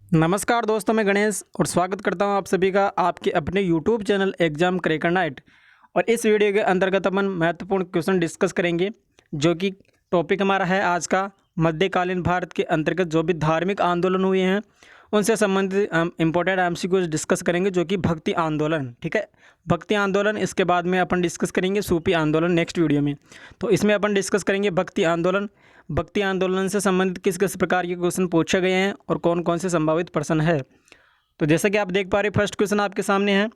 नमस्कार दोस्तों, मैं गणेश और स्वागत करता हूं आप सभी का आपके अपने YouTube channel exam cracker night. और इस वीडियो के अंतर्गत अपन महत्वपूर्ण क्वेश्चन डिस्कस करेंगे, जो कि टॉपिक हमारा है आज का मध्यकालीन भारत के अंतर्गत जो भी धार्मिक आंदोलन हुए हैं उनसे संबंधित हम इम्पोर्टेंट एमसीक्यूज डिस्कस करेंगे, जो कि भक्ति आंदोलन। ठीक है, भक्ति आंदोलन। इसके बाद में अपन डिस्कस करेंगे सूफी आंदोलन नेक्स्ट वीडियो में। तो इसमें अपन डिस्कस करेंगे भक्ति आंदोलन। भक्ति आंदोलन से संबंधित किस किस प्रकार के क्वेश्चन पूछे गए हैं और कौन कौन से संभावित प्रश्न है। तो जैसा कि आप देख पा रहे, फर्स्ट क्वेश्चन आपके सामने है,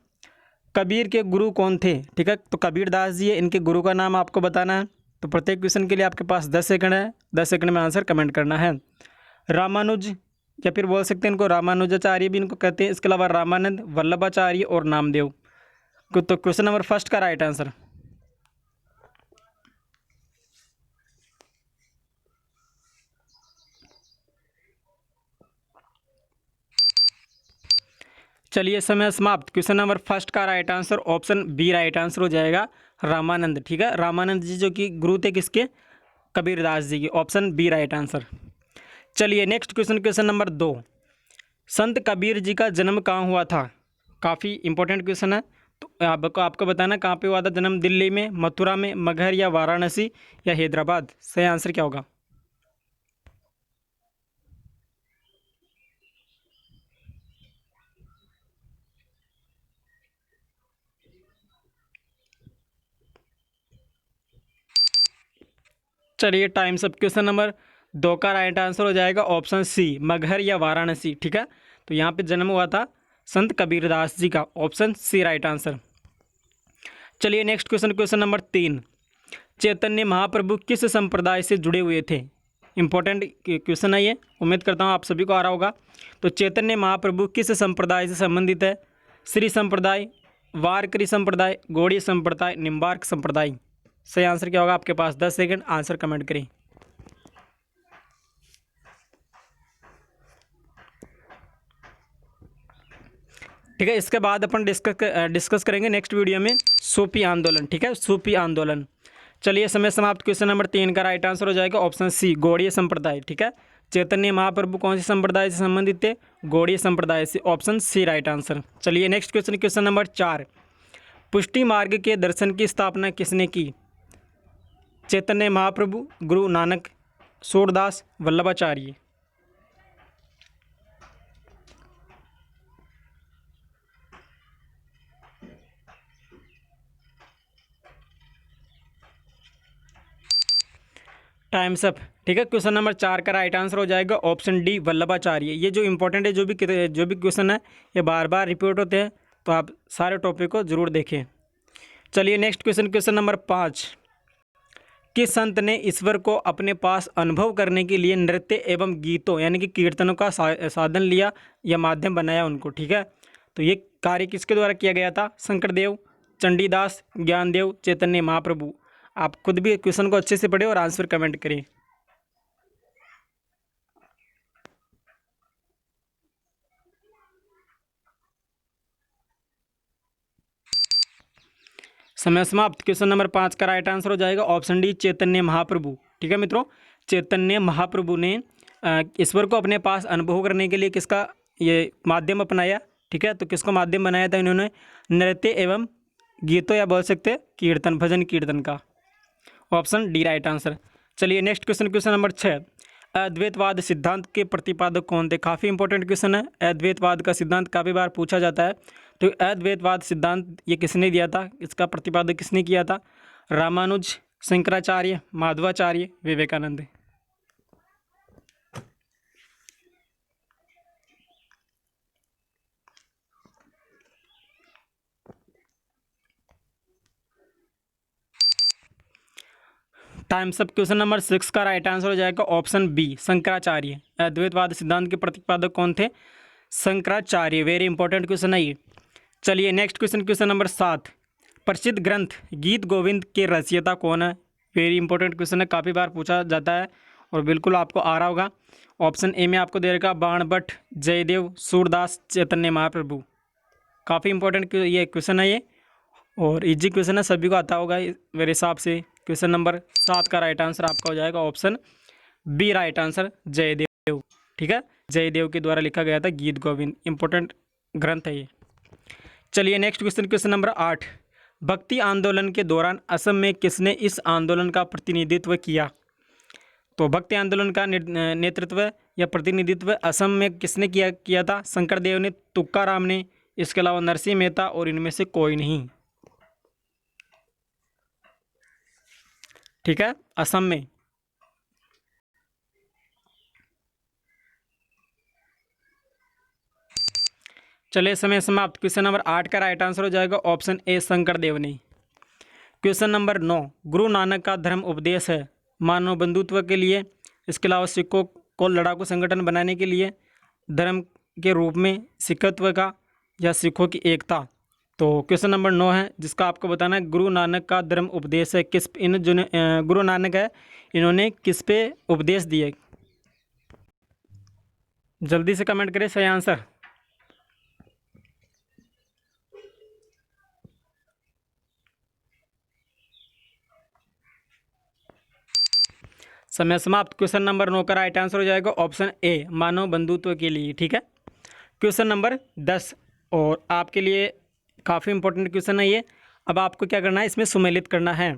कबीर के गुरु कौन थे। ठीक है, तो कबीर दास जी है, इनके गुरु का नाम आपको बताना है। तो प्रत्येक क्वेश्चन के लिए आपके पास 10 सेकंड है, 10 सेकंड में आंसर कमेंट करना है। रामानुज, या फिर बोल सकते हैं इनको रामानुजाचार्य भी इनको कहते हैं। इसके अलावा रामानंद, वल्लभाचार्य और नामदेव। तो क्वेश्चन नंबर फर्स्ट का राइट आंसर। चलिए, समय समाप्त। क्वेश्चन नंबर फर्स्ट का right answer option B right answer हो जाएगा, रामानंद। ठीक है, रामानंद जी जो कि गुरु थे किसके, कबीरदास जी की। Option B right answer. चलिए next question, question number 2, Sant Kabir ji का जन्म कहाँ हुआ था। काफ़ी इंपॉर्टेंट क्वेश्चन है। तो आपको बताना कहाँ पे हुआ था जन्म, दिल्ली में, मथुरा में, मगहर या वाराणसी या हैदराबाद। सही आंसर क्या होगा। चलिए टाइम सब। क्वेश्चन नंबर 2 का राइट आंसर हो जाएगा ऑप्शन सी, मगहर या वाराणसी। ठीक है, तो यहाँ पे जन्म हुआ था संत कबीरदास जी का। Option C right answer. चलिए next question, question number 3, Chaitanya Mahaprabhu किस संप्रदाय से जुड़े हुए थे। इंपॉर्टेंट क्वेश्चन है ये, उम्मीद करता हूँ आप सभी को आ रहा होगा। तो चैतन्य महाप्रभु किस संप्रदाय से संबंधित है। श्री संप्रदाय, वारकरी संप्रदाय, गौड़ीय संप्रदाय, निम्बार्क संप्रदाय। सही आंसर क्या होगा। आपके पास 10 सेकंड, आंसर कमेंट करें। ठीक है, इसके बाद अपन डिस्कस करेंगे नेक्स्ट वीडियो में सूफी आंदोलन। ठीक है, सूफी आंदोलन। चलिए समय समाप्त। क्वेश्चन नंबर 3 का राइट आंसर हो जाएगा ऑप्शन सी, गौड़ीय संप्रदाय। ठीक है, चैतन्य महाप्रभु कौन से संप्रदाय से संबंधित थे, गौड़ीय संप्रदाय से। Option C right answer. चलिए next question, question number 4, Pushti मार्ग के दर्शन की स्थापना किसने की। चैतन्य महाप्रभु, गुरु नानक, सूरदास, वल्लभाचार्य। Times up. ठीक है, क्वेश्चन नंबर 4 का राइट आंसर हो जाएगा ऑप्शन डी, वल्लभाचार्य। ये जो इंपॉर्टेंट है, जो भी क्वेश्चन है ये बार बार रिपीट होते हैं, तो आप सारे टॉपिक को जरूर देखें। चलिए नेक्स्ट क्वेश्चन, क्वेश्चन नंबर 5, किस संत ने ईश्वर को अपने पास अनुभव करने के लिए नृत्य एवं गीतों यानी कि कीर्तनों का साधन लिया या माध्यम बनाया उनको। ठीक है, तो ये कार्य किसके द्वारा किया गया था। शंकरदेव, चंडीदास, ज्ञानदेव, चैतन्य महाप्रभु। आप खुद भी क्वेश्चन को अच्छे से पढ़ें और आंसर कमेंट करें। समय समाप्त। क्वेश्चन नंबर 5 का राइट आंसर हो जाएगा ऑप्शन डी, चैतन्य महाप्रभु। ठीक है मित्रों, चैतन्य महाप्रभु ने ईश्वर को अपने पास अनुभव करने के लिए किसका ये माध्यम अपनाया। ठीक है, तो किसको माध्यम बनाया था इन्होंने, नृत्य एवं गीतों या बोल सकते हैं कीर्तन, भजन कीर्तन का। Option D right answer. चलिए नेक्स्ट क्वेश्चन, क्वेश्चन नंबर 6, अद्वैतवाद सिद्धांत के प्रतिपादक कौन थे। काफ़ी इंपॉर्टेंट क्वेश्चन है, अद्वैतवाद का सिद्धांत काफ़ी बार पूछा जाता है। तो अद्वैतवाद सिद्धांत ये किसने दिया था, इसका प्रतिपादक किसने किया था। Ramanuj, Shankaracharya, Madhvacharya, Vivekanand. Time's up. Question number 6 का राइट आंसर हो जाएगा ऑप्शन बी, शंकराचार्य। अद्वैतवाद सिद्धांत के प्रतिपादक कौन थे, शंकराचार्य। वेरी इंपॉर्टेंट क्वेश्चन है ये। चलिए नेक्स्ट क्वेश्चन, क्वेश्चन नंबर 7, प्रसिद्ध ग्रंथ गीत गोविंद के रचयिता कौन है। वेरी इंपॉर्टेंट क्वेश्चन है, काफ़ी बार पूछा जाता है और बिल्कुल आपको आ रहा होगा। ऑप्शन ए में आपको दे रखा बाण भट्ट, जयदेव, सूरदास, चैतन्य महाप्रभु। काफ़ी इंपॉर्टेंट ये क्वेश्चन है ये, और इजी क्वेश्चन है, सभी को आता होगा मेरे हिसाब से। क्वेश्चन नंबर 7 का राइट आंसर आपका हो जाएगा option B right answer, Jayadev. ठीक है, जयदेव के द्वारा लिखा गया था गीत गोविंद, इंपॉर्टेंट ग्रंथ है ये। चलिए नेक्स्ट क्वेश्चन, क्वेश्चन नंबर 8। भक्ति आंदोलन के दौरान असम में किसने इस आंदोलन का प्रतिनिधित्व किया? तो भक्ति आंदोलन का नेतृत्व या प्रतिनिधित्व असम में किसने किया था? शंकरदेव ने, तुकाराम ने, इसके अलावा नरसिंह मेहता और इनमें से कोई नहीं। ठीक है, असम में। चलिए समय समाप्त। क्वेश्चन नंबर 8 का राइट आंसर हो जाएगा ऑप्शन ए, शंकरदेव ने। Question number 9। गुरु नानक का धर्म उपदेश है मानव बंधुत्व के लिए, इसके अलावा सिखों को लड़ाकू संगठन बनाने के लिए, धर्म के रूप में सिखत्व का, या सिखों की एकता। तो क्वेश्चन नंबर 9 है जिसका आपको बताना है गुरु नानक का धर्म उपदेश है किस, इन जो गुरु नानक है इन्होंने किस पे उपदेश दिए? जल्दी से कमेंट करें सही आंसर। समय समाप्त। क्वेश्चन नंबर 9 का राइट आंसर हो जाएगा ऑप्शन ए, मानव बंधुत्व के लिए। ठीक है, क्वेश्चन नंबर 10 और आपके लिए काफ़ी इंपॉर्टेंट क्वेश्चन है ये। अब आपको क्या करना है, इसमें सुमेलित करना है।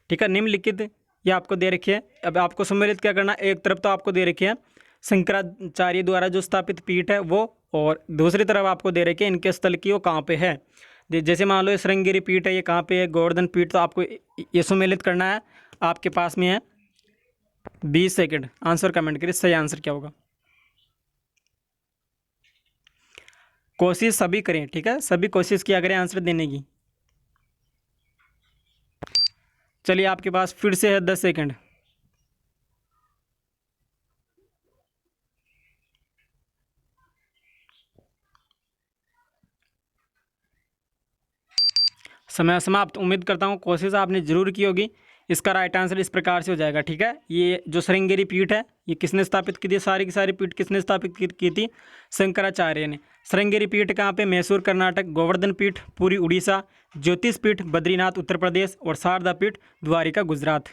ठीक है, निम्नलिखित ये आपको दे रखी है। अब आपको सुमेलित क्या करना है, एक तरफ तो आपको दे रखी है शंकराचार्य द्वारा जो स्थापित पीठ है वो, और दूसरी तरफ आपको दे रखी है इनके स्थल की वो कहाँ पे है। जैसे मान लो ये श्रृंगेरी पीठ है, ये कहाँ पे है, गोवर्धन पीठ। तो आपको ये सुमेलित करना है, आपके पास में है 20 सेकंड। आंसर कमेंट करिए, सही आंसर क्या होगा। कोशिश सभी करें, ठीक है, सभी कोशिश किया करें आंसर देने की। चलिए आपके पास फिर से है 10 सेकंड। समय समाप्त। उम्मीद करता हूँ कोशिश आपने जरूर की होगी। इसका राइट आंसर इस प्रकार से हो जाएगा। ठीक है, ये जो श्रृंगेरी पीठ है ये किसने स्थापित की थी? सारी की सारी पीठ किसने स्थापित की थी? शंकराचार्य ने। श्रृंगेरी पीठ कहाँ पे? मैसूर कर्नाटक। गोवर्धन पीठ पूरी उड़ीसा। ज्योतिष पीठ बद्रीनाथ उत्तर प्रदेश। और शारदा पीठ द्वारिका गुजरात।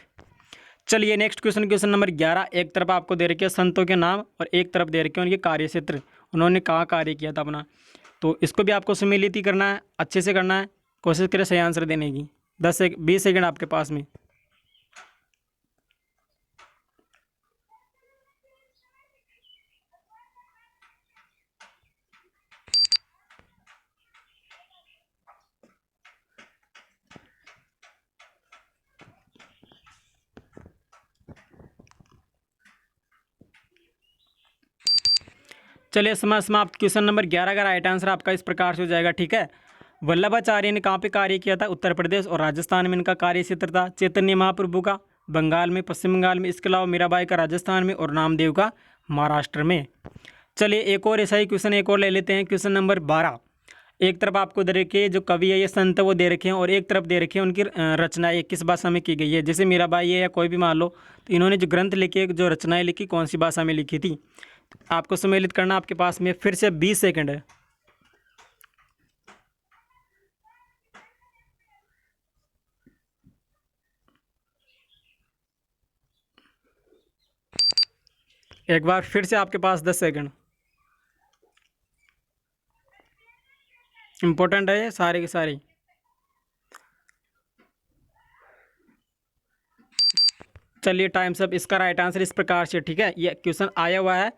चलिए नेक्स्ट क्वेश्चन, क्वेश्चन नंबर 11। एक तरफ आपको दे रखे संतों के नाम और एक तरफ दे रखे उनके कार्य क्षेत्र, उन्होंने कहाँ कार्य किया था अपना। तो इसको भी आपको सम्मिलित ही करना है, अच्छे से करना है। कोशिश करें सही आंसर देने की। 20 सेकंड आपके पास में। चलिए समय समाप्त। क्वेश्चन नंबर 11 का राइट आंसर आपका इस प्रकार से हो जाएगा। ठीक है, वल्लभाचार्य ने कहाँ पे कार्य किया था? उत्तर प्रदेश और राजस्थान में इनका कार्य क्षेत्र था। चैतन्य महाप्रभु का बंगाल में, पश्चिम बंगाल में। इसके अलावा मीराबाई का राजस्थान में और नामदेव का महाराष्ट्र में। चलिए एक और ऐसा ही क्वेश्चन एक और ले लेते हैं। Question number 12। एक तरफ आपको दे रखे जो कवि है ये संत वो दे रखे हैं, और एक तरफ दे रखे हैं उनकी रचनाएं किस भाषा में की गई है। जैसे मीराबाई है या कोई भी मान लो, तो इन्होंने जो ग्रंथ लिखे, जो रचनाएं लिखी, कौन सी भाषा में लिखी थी? आपको सम्मिलित करना, आपके पास में फिर से 20 सेकंड है। एक बार फिर से आपके पास 10 सेकंड। इंपॉर्टेंट है सारे के सारे। चलिए टाइम सब। इसका राइट आंसर इस प्रकार से, ठीक है, ये क्वेश्चन आया हुआ है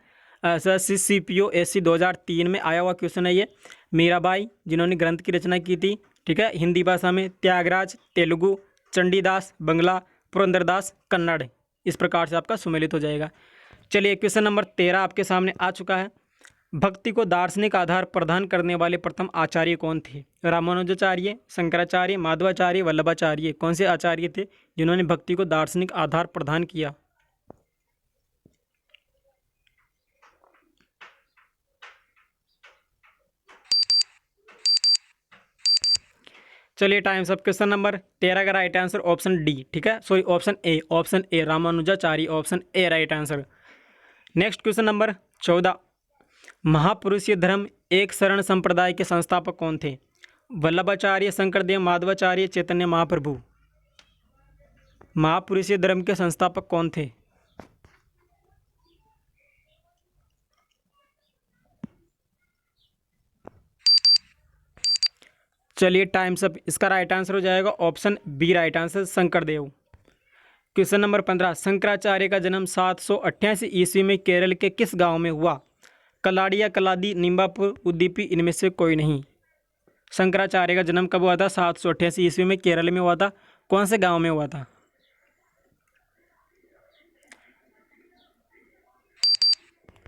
CPO SC 2003 में आया हुआ क्वेश्चन है ये। मीराबाई जिन्होंने ग्रंथ की रचना की थी, ठीक है, हिंदी भाषा में। त्यागराज तेलुगु, चंडीदास बंगला, पुरंदरदास कन्नड़। इस प्रकार से आपका सुमेलित हो जाएगा। चलिए क्वेश्चन नंबर 13 आपके सामने आ चुका है। भक्ति को दार्शनिक आधार प्रदान करने वाले प्रथम आचार्य कौन थे? रामानुजाचार्य, शंकराचार्य, माधवाचार्य, वल्लभाचार्य। कौन से आचार्य थे जिन्होंने भक्ति को दार्शनिक आधार प्रदान किया? चलिए टाइम सब। क्वेश्चन नंबर 13 का राइट आंसर ऑप्शन डी, ठीक है, sorry option A Ramanujacharya, option A right answer. Next question number 14। महापुरुषीय धर्म एक शरण संप्रदाय के संस्थापक कौन थे? वल्लभाचार्य, शंकरदेव, माधवाचार्य, चैतन्य महाप्रभु। महापुरुषीय धर्म के संस्थापक कौन थे? चलिए टाइम्स अप। इसका राइट आंसर हो जाएगा option B right answer, Shankardev. Question number 15, Shankaracharya का जन्म 788 ईस्वी में केरल के किस गांव में हुआ? कलाडिया, कलादी, निम्बापुर, उदीपी, इनमें से कोई नहीं। शंकराचार्य का जन्म कब हुआ था? 788 ईस्वी में केरल में हुआ था। कौन से गांव में हुआ था?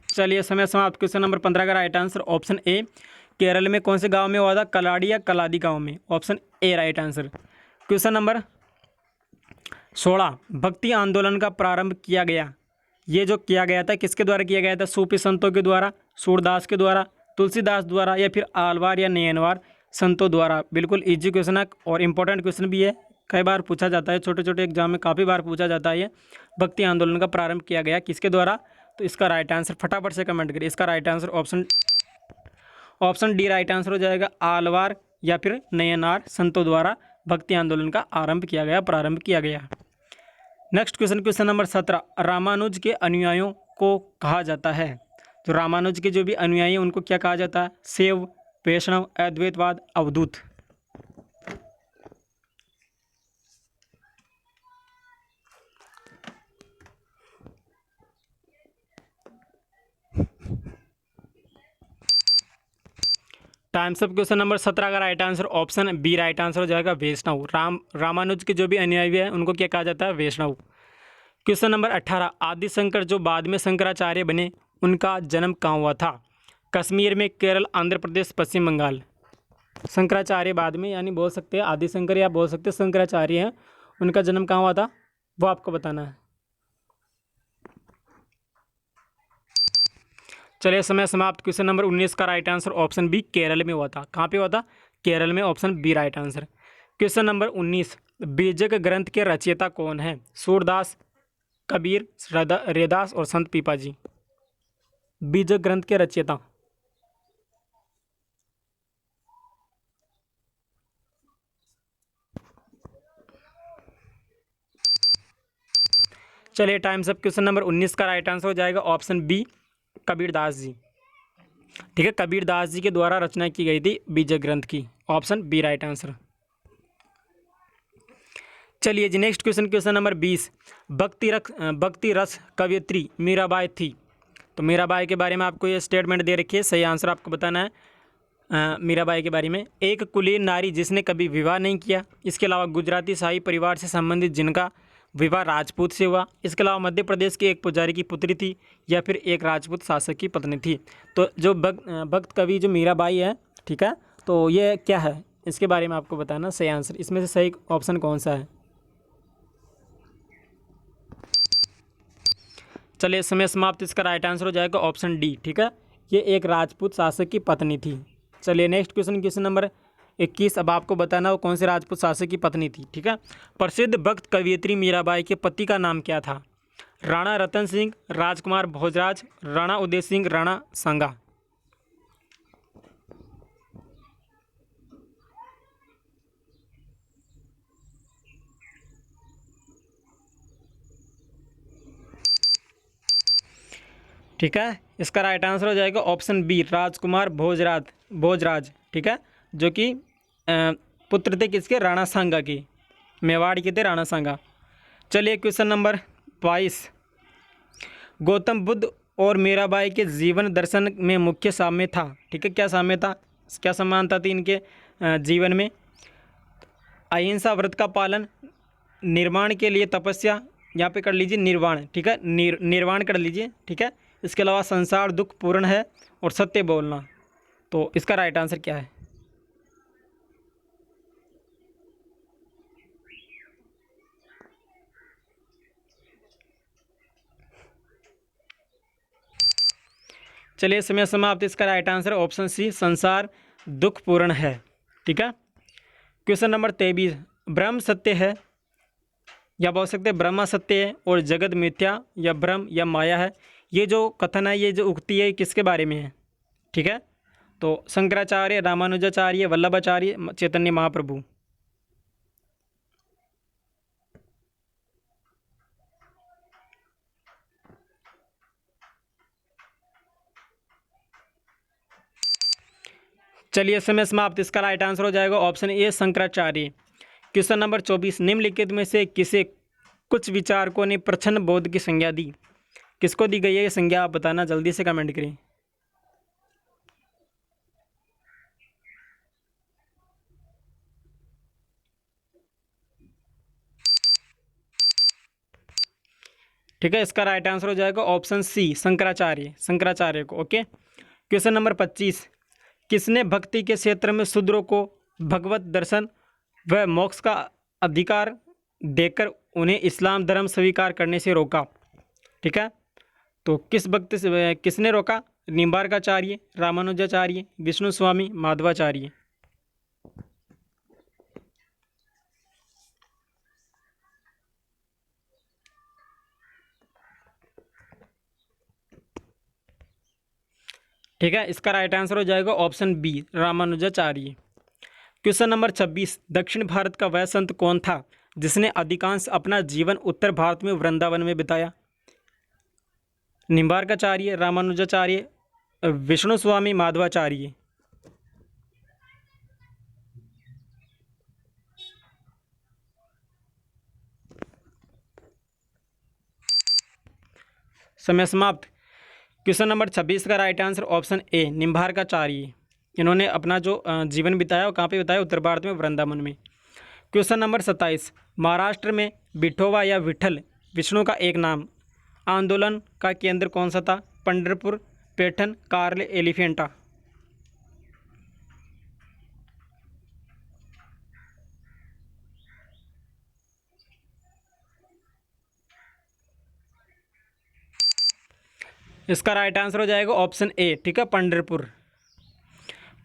चलिए समय समाप्त। क्वेश्चन नंबर 15 का राइट आंसर ऑप्शन ए, केरल में कौन से गांव में हुआ था? कलाडिया, कलादी गांव में। Option A right answer. Question number 16, भक्ति आंदोलन का प्रारंभ किया गया, ये जो किया गया था किसके द्वारा किया गया था? सूफी संतों के द्वारा, सूरदास के द्वारा, तुलसीदास द्वारा, या फिर आलवार या नयनवार संतों द्वारा? बिल्कुल इजी क्वेश्चन है और इम्पोर्टेंट क्वेश्चन भी है, कई बार पूछा जाता है, छोटे छोटे एग्जाम में काफ़ी बार पूछा जाता है। ये भक्ति आंदोलन का प्रारंभ किया गया किसके द्वारा? तो इसका राइट आंसर फटाफट से कमेंट करिए। इसका right answer option D right answer हो जाएगा, आलवार या फिर नयनार संतों द्वारा भक्ति आंदोलन का आरंभ किया गया, प्रारंभ किया गया। Next question, question number 17, Ramanuja के अनुयायियों को कहा जाता है, तो रामानुज के जो भी अनुयायी हैं उनको क्या कहा जाता है? Shaiva, Vaishnava, Advaitavad, Avadhoot. Times up. Question number 17 का right answer option B right answer हो जाएगा, वैष्णव। रामानुज के जो भी अनुयायी हैं उनको क्या कहा जाता है? वैष्णव। क्वेश्चन नंबर 18, आदि शंकर जो बाद में शंकराचार्य बने उनका जन्म कहाँ हुआ था? कश्मीर में, केरल, आंध्र प्रदेश, पश्चिम बंगाल। शंकराचार्य बाद में, यानी बोल सकते हैं आदि शंकर या बोल सकते हैं शंकराचार्य हैं, उनका जन्म कहाँ हुआ था वो आपको बताना है। चलिए समय समाप्त। क्वेश्चन नंबर 19 का right answer option B, Kerala में हुआ था। कहाँ पे हुआ था? केरल में। Option B right answer. Question number 19, Bijak ग्रंथ के रचयिता कौन है? सूरदास, कबीर, रैदास और संत पीपाजी। बीजक ग्रंथ के रचयिता। चलिए टाइम्स अप। क्वेश्चन नंबर 19 का राइट आंसर हो जाएगा ऑप्शन बी, कबीरदास जी। ठीक है, कबीरदास जी के द्वारा रचना की गई थी बीजक ग्रंथ की। Option B right answer. चलिए जी नेक्स्ट क्वेश्चन, क्वेश्चन नंबर 20, भक्ति रस कवयित्री मीराबाई थी, तो मीराबाई के बारे में आपको ये स्टेटमेंट दे रखी है, सही आंसर आपको बताना है। मीराबाई के बारे में, एक कुलीन नारी जिसने कभी विवाह नहीं किया, इसके अलावा गुजराती शाही परिवार से संबंधित जिनका विवाह राजपूत से हुआ, इसके अलावा मध्य प्रदेश के एक पुजारी की पुत्री थी, या फिर एक राजपूत शासक की पत्नी थी। तो जो भक्त कवि जो मीराबाई है, ठीक है, तो ये क्या है इसके बारे में आपको बताना सही आंसर। इसमें से सही ऑप्शन कौन सा है? चलिए समय समाप्त। इसका राइट आंसर हो जाएगा ऑप्शन डी। ठीक है, ये एक राजपूत शासक की पत्नी थी। चलिए नेक्स्ट क्वेश्चन, क्वेश्चन नंबर 21, अब आपको बताना वो कौन से राजपूत शासक की पत्नी थी। ठीक है, प्रसिद्ध भक्त कवयित्री मीराबाई के पति का नाम क्या था? राणा रतन सिंह, राजकुमार भोजराज, राणा उदय सिंह, राणा सांगा। ठीक है, इसका राइट आंसर हो जाएगा ऑप्शन बी, राजकुमार भोजराज। ठीक है, जो कि पुत्र थे किसके? राणा सांगा के, मेवाड़ के थे राणा सांगा। चलिए क्वेश्चन नंबर 22, गौतम बुद्ध और मीराबाई के जीवन दर्शन में मुख्य साम्य था। ठीक है, क्या साम्य था, क्या समानता थी इनके जीवन में? अहिंसा, व्रत का पालन, निर्वाण के लिए तपस्या, यहाँ पे कर लीजिए निर्वाण। ठीक है, निर्वाण कर लीजिए। ठीक है, इसके अलावा संसार दुख पूर्ण है और सत्य बोलना। तो इसका राइट आंसर क्या है? चलिए समय समाप्त। इसका राइट आंसर ऑप्शन सी, संसार दुख पूर्ण है। ठीक है, क्वेश्चन नंबर 23, ब्रह्म सत्य है, या बोल सकते हैं ब्रह्मा सत्य है और जगत मिथ्या, या ब्रह्म या माया है। ये जो कथन है, ये जो उक्ति है, ये किसके बारे में है? ठीक है, तो शंकराचार्य, रामानुजाचार्य, वल्लभाचार्य, चैतन्य महाप्रभु। चलिए समय समाप्त। इसका राइट आंसर हो जाएगा option A Shankaracharya. Question number 24, निम्नलिखित में से किसे कुछ विचारकों ने प्रच्छन्न बोध की संज्ञा दी? किसको दी गई है ये संज्ञा, आप बताना जल्दी से कमेंट करें। ठीक है, इसका राइट आंसर हो जाएगा ऑप्शन सी शंकराचार्य, शंकराचार्य को। ओके। क्वेश्चन नंबर 25, किसने भक्ति के क्षेत्र में शूद्रों को भगवत दर्शन व मोक्ष का अधिकार देकर उन्हें इस्लाम धर्म स्वीकार करने से रोका? ठीक है, तो किस भक्त से किसने रोका? निम्बार्काचार्य, रामानुजाचार्य, विष्णु स्वामी, माधवाचार्य। ठीक है, इसका राइट आंसर हो जाएगा option B Ramanujacharya. Question number 26, दक्षिण भारत का वह संत कौन था जिसने अधिकांश अपना जीवन उत्तर भारत में वृंदावन में बिताया? निम्बार्काचार्य, रामानुजाचार्य, विष्णु स्वामी, माधवाचार्य। समय समाप्त। क्वेश्चन नंबर 26 का राइट आंसर ऑप्शन ए निम्बार्काचार्य। इन्होंने अपना जो जीवन बिताया वो कहाँ पे बिताया? उत्तर भारत में वृंदावन में। क्वेश्चन नंबर 27, महाराष्ट्र में विठोबा या विठल विष्णु का एक नाम आंदोलन का केंद्र कौन सा था? पंढरपुर, पैठण, कार्ले, एलिफेंटा। इसका राइट आंसर हो जाएगा ऑप्शन ए, ठीक है, पंढरपुर।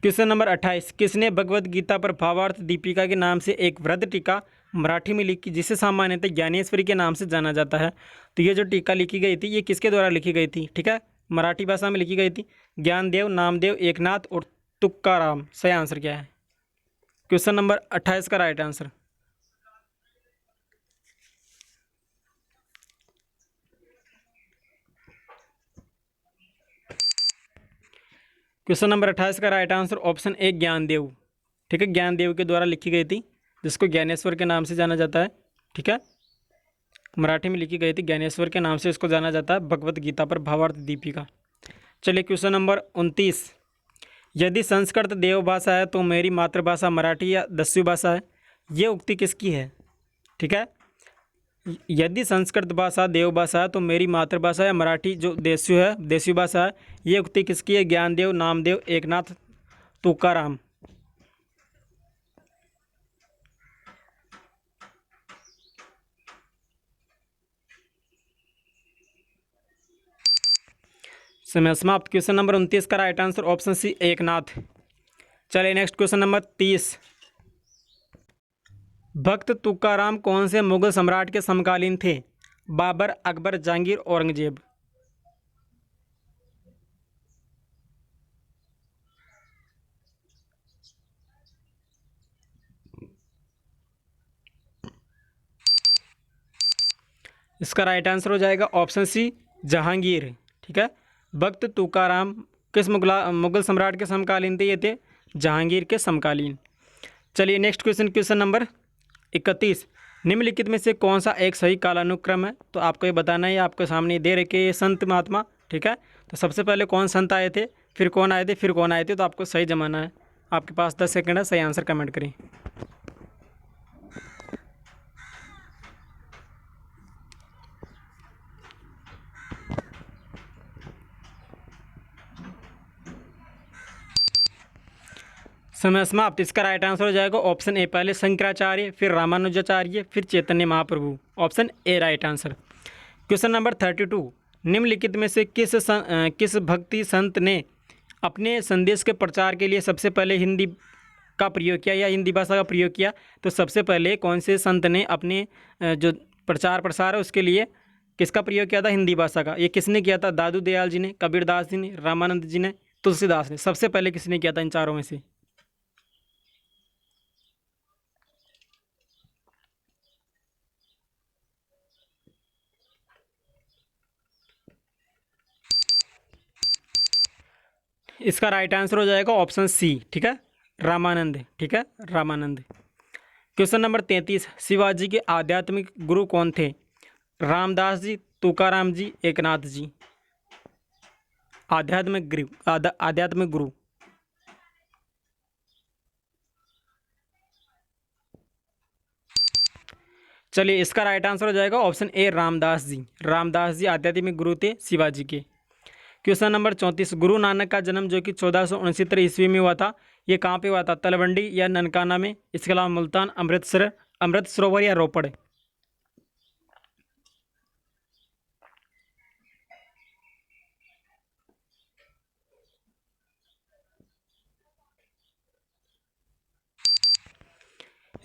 क्वेश्चन नंबर 28, किसने भगवत गीता पर भावार्थ दीपिका के नाम से एक वृद्ध टीका मराठी में लिखी जिसे सामान्यतः ज्ञानेश्वरी के नाम से जाना जाता है? तो ये जो टीका लिखी गई थी ये किसके द्वारा लिखी गई थी? ठीक है, मराठी भाषा में लिखी गई थी। ज्ञानदेव, नामदेव, एकनाथ और तुकाराम। सही आंसर क्या है? क्वेश्चन नंबर 28 का राइट आंसर। क्वेश्चन नंबर 28 का right answer option A Gyandev. ठीक है, ज्ञानदेव के द्वारा लिखी गई थी जिसको ज्ञानेश्वर के नाम से जाना जाता है। ठीक है, मराठी में लिखी गई थी, ज्ञानेश्वर के नाम से इसको जाना जाता है, भगवत गीता पर भावार्थ दीपिका। चलिए क्वेश्चन नंबर 29, यदि संस्कृत देवभाषा है तो मेरी मातृभाषा मराठी या दस्यु भाषा है? ये उक्ति किसकी है? ठीक है, यदि संस्कृत भाषा देवभाषा है तो मेरी मातृभाषा या मराठी जो देस्यु है, देस्यु भाषा है। ये उक्ति किसकी है? ज्ञानदेव, नामदेव, एकनाथ, तुकाराम। समय समाप्त। क्वेश्चन नंबर 29 का right answer option C Eknath. चलिए नेक्स्ट क्वेश्चन नंबर 30, भक्त तुकाराम कौन से मुगल सम्राट के समकालीन थे? बाबर, अकबर, जहांगीर, औरंगजेब। इसका राइट आंसर हो जाएगा ऑप्शन सी जहांगीर। ठीक है, भक्त तुकाराम किस मुगल सम्राट के समकालीन थे? ये थे जहांगीर के समकालीन। चलिए नेक्स्ट क्वेश्चन, क्वेश्चन नंबर 31, निम्नलिखित में से कौन सा एक सही कालानुक्रम है? तो आपको ये बताना है, आपके सामने दे रखे ये संत महात्मा। ठीक है, तो सबसे पहले कौन संत आए थे, फिर कौन आए थे, फिर कौन आए थे, तो आपको सही जमाना है। आपके पास 10 सेकंड है, सही आंसर कमेंट करें। समय समाप्त। इसका राइट आंसर हो जाएगा ऑप्शन ए, पहले शंकराचार्य, फिर रामानुजाचार्य, फिर Chaitanya Mahaprabhu. Option A right answer. Question number 32, निम्नलिखित में से किस भक्ति संत ने अपने संदेश के प्रचार के लिए सबसे पहले हिंदी का प्रयोग किया या हिंदी भाषा का प्रयोग किया? तो सबसे पहले कौन से संत ने अपने जो प्रचार प्रसार है उसके लिए किसका प्रयोग किया था? हिंदी भाषा का। ये किसने किया था? दादू दयाल जी ने, कबीरदास जी ने, रामानंद जी ने, तुलसीदास ने। सबसे पहले किसने किया था इन चारों में से? इसका राइट आंसर हो जाएगा ऑप्शन सी। ठीक है, रामानंद, ठीक है, रामानंद। क्वेश्चन नंबर 33, शिवाजी के आध्यात्मिक गुरु कौन थे? रामदास जी, तुकाराम जी, एकनाथ जी। आध्यात्मिक गुरु। चलिए, इसका राइट आंसर हो जाएगा ऑप्शन ए, रामदास जी। रामदास जी आध्यात्मिक गुरु थे शिवाजी के। क्वेश्चन नंबर 34, गुरु नानक का जन्म जो कि 1469 ईस्वी में हुआ था, ये कहाँ पे हुआ था? तलवंडी या ननकाना में, इसके अलावा मुल्तान, अमृतसर, अमृत सरोवर या रोपड़।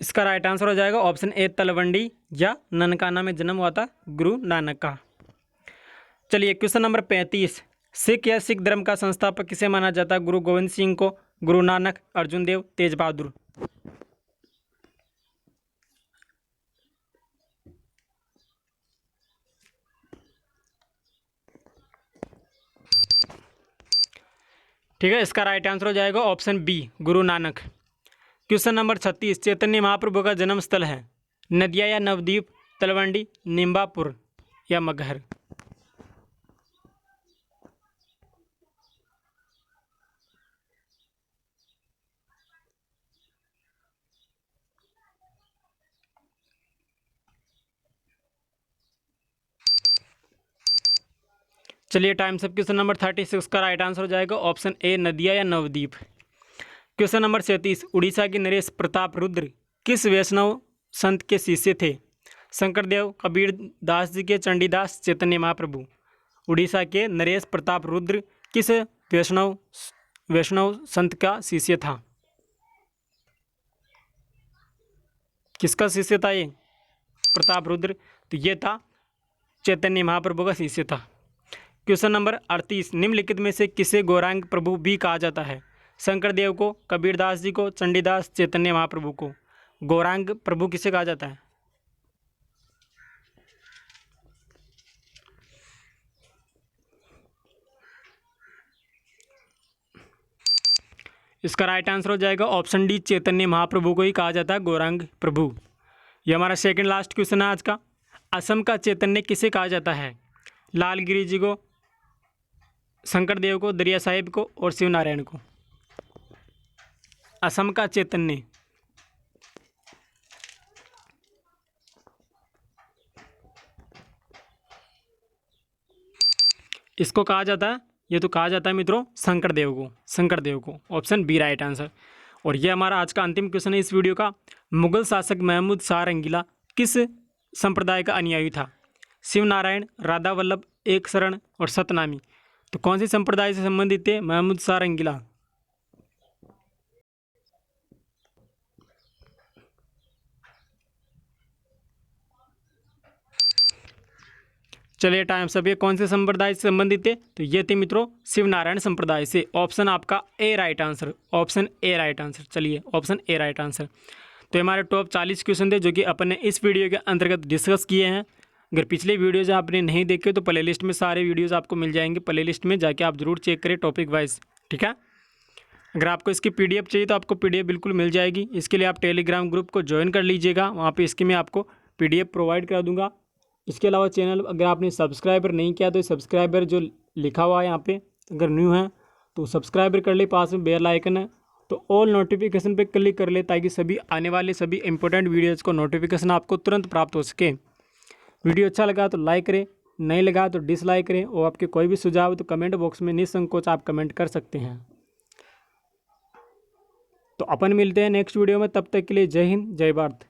इसका राइट आंसर हो जाएगा ऑप्शन ए, तलवंडी या ननकाना में जन्म हुआ था गुरु नानक का। चलिए, क्वेश्चन नंबर 35, सिख या सिख धर्म का संस्थापक किसे माना जाता है? गुरु गोविंद सिंह को, गुरु नानक, अर्जुन देव, तेज बहादुर। ठीक है, इसका राइट आंसर हो जाएगा option B, Guru Nanak. Question number 36, Chaitanya Mahaprabhu का जन्म स्थल है? नदिया या नवद्वीप, तलवंडी, निम्बापुर या मगहर। चलिए, टाइम सब। क्वेश्चन नंबर 36 का राइट आंसर हो जाएगा ऑप्शन ए, नदिया या नवद्वीप। क्वेश्चन नंबर 37, उड़ीसा के नरेश प्रताप रुद्र किस वैष्णव संत के शिष्य थे? शंकरदेव, कबीर दास जी के, चंडीदास, चैतन्य महाप्रभु। उड़ीसा के नरेश प्रताप रुद्र किस वैष्णव संत का शिष्य था? किसका शिष्य था ये? प्रताप रुद्र। तो ये था चैतन्य महाप्रभु का शिष्य था। क्वेश्चन नंबर 38, निम्नलिखित में से किसे गौरांग प्रभु भी कहा जाता है? शंकरदेव को, कबीरदास जी को, चंडीदास, चैतन्य महाप्रभु को। गौरांग प्रभु किसे कहा जाता है? इसका राइट आंसर हो जाएगा ऑप्शन डी, चैतन्य महाप्रभु को ही कहा जाता है गौरांग प्रभु। ये हमारा सेकंड लास्ट क्वेश्चन है आज का। असम का चैतन्य किसे कहा जाता है? लालगिरी जी को, शंकरदेव को, दरिया साहिब को और शिव नारायण को। असम का चैतन्य। इसको कहा जाता है, ये तो कहा जाता है मित्रों शंकरदेव को, शंकरदेव को। Option B right answer. और ये हमारा आज का अंतिम क्वेश्चन है इस वीडियो का। मुगल शासक महमूद शाह रंगीला किस संप्रदाय का अनुयायी था? शिव नारायण, राधा वल्लभ, एक शरण और सतनामी। तो कौन सी संप्रदाय से संबंधित थे महमूद शाह रंगीला? चलिए, टाइम सब। ये कौन से संप्रदाय से संबंधित थे? तो ये थे मित्रों शिव नारायण संप्रदाय से। ऑप्शन आपका A right answer, option A right answer. चलिए, ऑप्शन ए राइट आंसर। तो हमारे टॉप 40 क्वेश्चन थे जो कि अपन ने इस वीडियो के अंतर्गत डिस्कस किए हैं। अगर पिछले वीडियोज़ आपने नहीं देखे तो प्लेलिस्ट में सारे वीडियोज़ आपको मिल जाएंगे। प्लेलिस्ट में जाके आप जरूर चेक करें टॉपिक वाइज, ठीक है। अगर आपको इसकी PDF चाहिए तो आपको PDF बिल्कुल मिल जाएगी। इसके लिए आप टेलीग्राम ग्रुप को ज्वाइन कर लीजिएगा, वहाँ पे इसकी मैं आपको PDF प्रोवाइड करा दूँगा। इसके अलावा चैनल अगर आपने सब्सक्राइबर नहीं किया तो सब्सक्राइबर जो लिखा हुआ है यहाँ पे, अगर न्यू है तो सब्सक्राइबर कर ले, पास में बेल आइकन है तो ऑल नोटिफिकेशन पे क्लिक कर ले, ताकि सभी आने वाले सभी इंपॉर्टेंट वीडियोज़ को नोटिफिकेशन आपको तुरंत प्राप्त हो सके। वीडियो अच्छा लगा तो लाइक करें, नहीं लगा तो डिसलाइक करें, और आपके कोई भी सुझाव तो कमेंट बॉक्स में निसंकोच आप कमेंट कर सकते हैं। तो अपन मिलते हैं नेक्स्ट वीडियो में, तब तक के लिए जय हिंद, जय भारत।